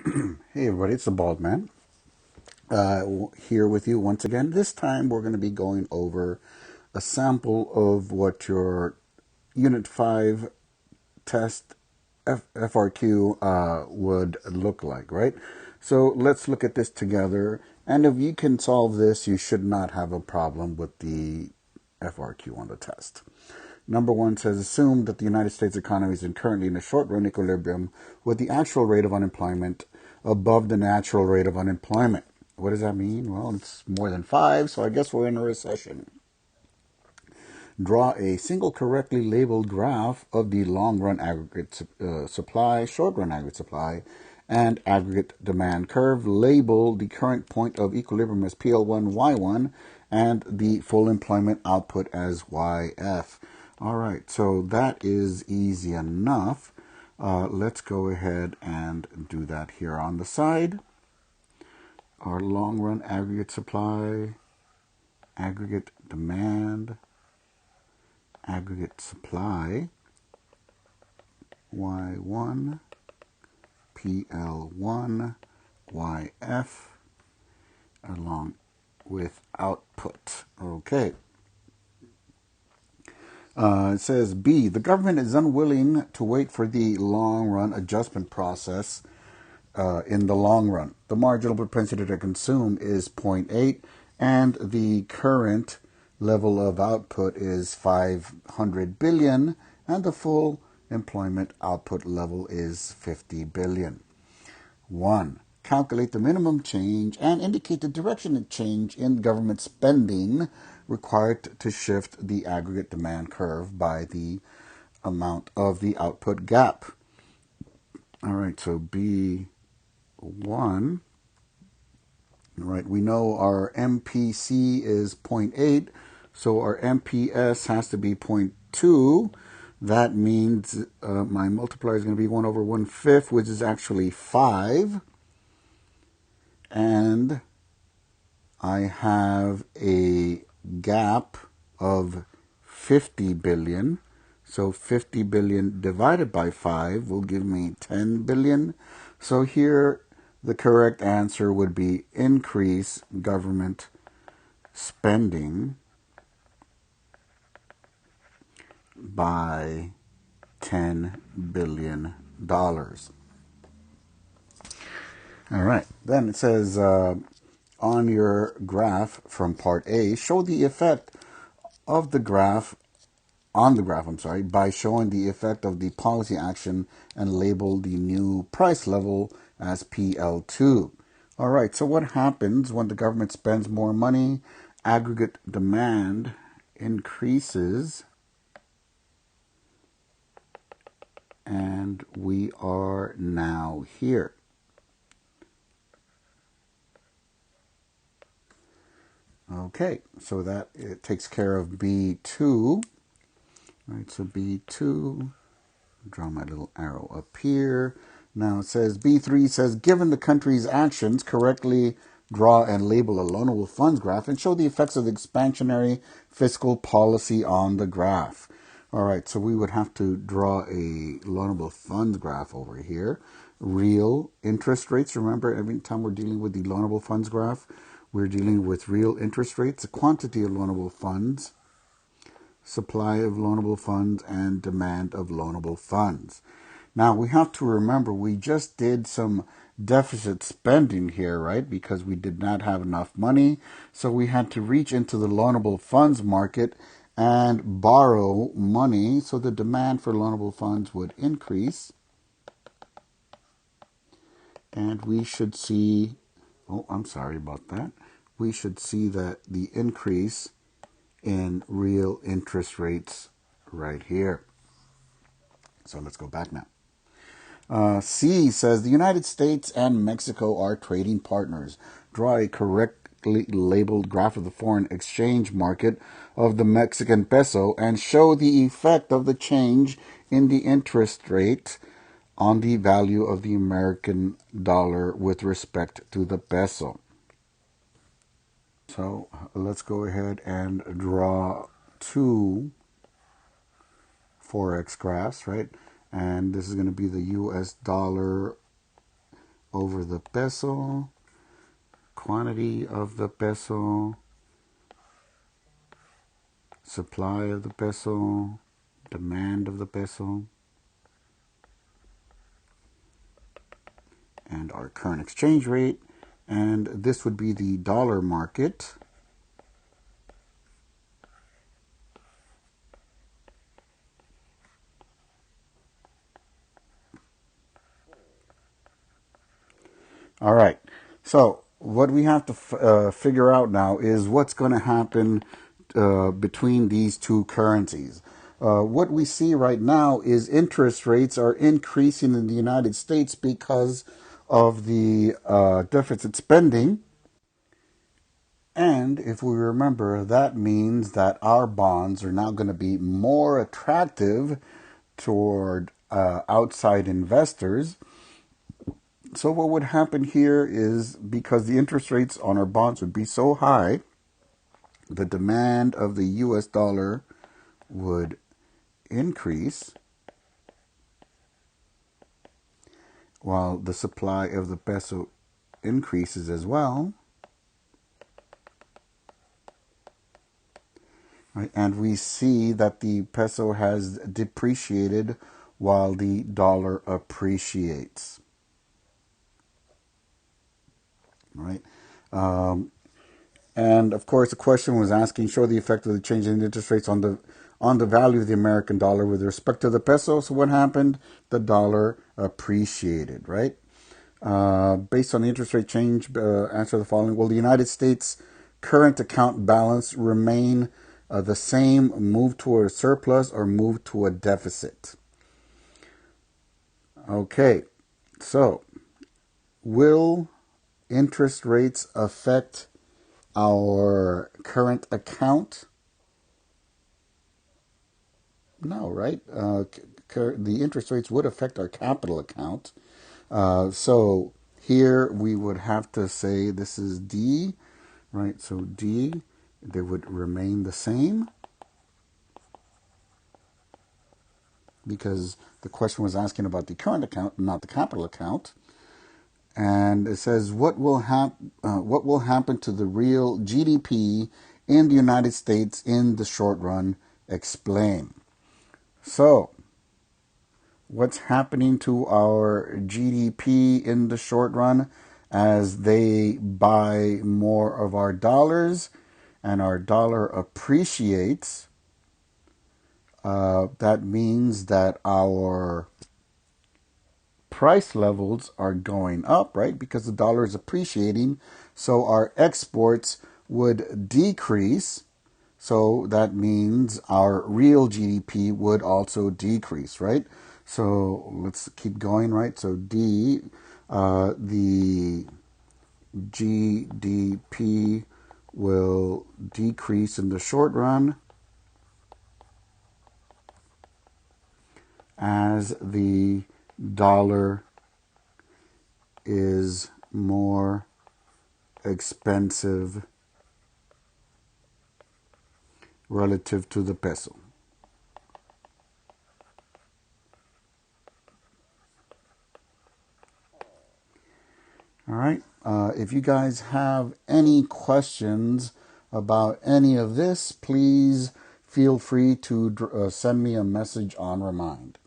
Hey everybody, it's the Bald Man here with you once again. This time we're going to be going over a sample of what your Unit 5 test FRQ would look like, right? So let's look at this together, and if you can solve this, you should not have a problem with the FRQ on the test. Number one says, assume that the United States economy is currently in a short-run equilibrium with the actual rate of unemployment above the natural rate of unemployment. What does that mean? Well, it's more than 5, so I guess we're in a recession. Draw a single correctly labeled graph of the long-run aggregate supply, short-run aggregate supply, and aggregate demand curve. Label the current point of equilibrium as PL1, Y1, and the full employment output as YF. All right, so that is easy enough. Let's go ahead and do that here on the side. Our long-run aggregate supply, aggregate demand, aggregate supply, Y1, PL1, YF, along with output. Okay. It says B, the government is unwilling to wait for the long-run adjustment process in the long run. The marginal propensity to consume is 0.8, and the current level of output is 500 billion, and the full employment output level is 50 billion. 1. Calculate the minimum change and indicate the direction of change in government spending required to shift the aggregate demand curve by the amount of the output gap. All right, so B1. All right, we know our MPC is 0.8, so our MPS has to be 0.2. That means my multiplier is going to be 1 over 1/5, which is actually 5. And I have a gap of 50 billion. So 50 billion divided by 5 will give me 10 billion. So here the correct answer would be increase government spending by $10 billion. All right. Then it says on your graph from part A, show the effect of the graph on the graph, by showing the effect of the policy action and label the new price level as PL2. All right, so what happens when the government spends more money? Aggregate demand increases, and we are now here. Okay, so that it takes care of B2. All right, so B2, draw my little arrow up here. Now it says B3 says, given the country's actions, correctly draw and label a loanable funds graph and show the effects of the expansionary fiscal policy on the graph. All right, so we would have to draw a loanable funds graph over here. Real interest rates. Remember, every time we're dealing with the loanable funds graph, we're dealing with real interest rates, the quantity of loanable funds, supply of loanable funds, and demand of loanable funds. Now, we have to remember we just did some deficit spending here, right? Because we did not have enough money. So we had to reach into the loanable funds market and borrow money. So the demand for loanable funds would increase. And we should see, oh, I'm sorry about that. We should see that the increase in real interest rates right here. So let's go back now. C says the United States and Mexico are trading partners. Draw a correctly labeled graph of the foreign exchange market of the Mexican peso and show the effect of the change in the interest rate on the value of the American dollar with respect to the peso. So let's go ahead and draw two Forex graphs, right? And this is going to be the US dollar over the peso, quantity of the peso, supply of the peso, demand of the peso, and our current exchange rate. And this would be the dollar market. All right. So what we have to figure out now is what's going to happen between these two currencies. What we see right now is interest rates are increasing in the United States because of the deficit spending. And if we remember, that means that our bonds are now going to be more attractive toward outside investors. So what would happen here is because the interest rates on our bonds would be so high, the demand of the US dollar would increase while the supply of the peso increases as well. Right? And we see that the peso has depreciated while the dollar appreciates. Right? And of course, the question was asking, show the effect of the change in interest rates on the value of the American dollar with respect to the peso. So what happened? The dollar appreciated, right? Based on the interest rate change, answer the following. Will the United States current account balance remain the same, move to a surplus, or move to a deficit? Okay, so will interest rates affect our current account? No, right? The interest rates would affect our capital account. So here we would have to say this is D, right? So D, they would remain the same because the question was asking about the current account, not the capital account. And it says what will happen to the real GDP in the United States in the short run? Explain. So, what's happening to our GDP in the short run as they buy more of our dollars and our dollar appreciates? That means that our price levels are going up, right? Because the dollar is appreciating. So our exports would decrease. So that means our real GDP would also decrease, right? So let's keep going, right? So D, the GDP will decrease in the short run as the dollar is more expensive relative to the peso. All right. If you guys have any questions about any of this, please feel free to send me a message on Remind.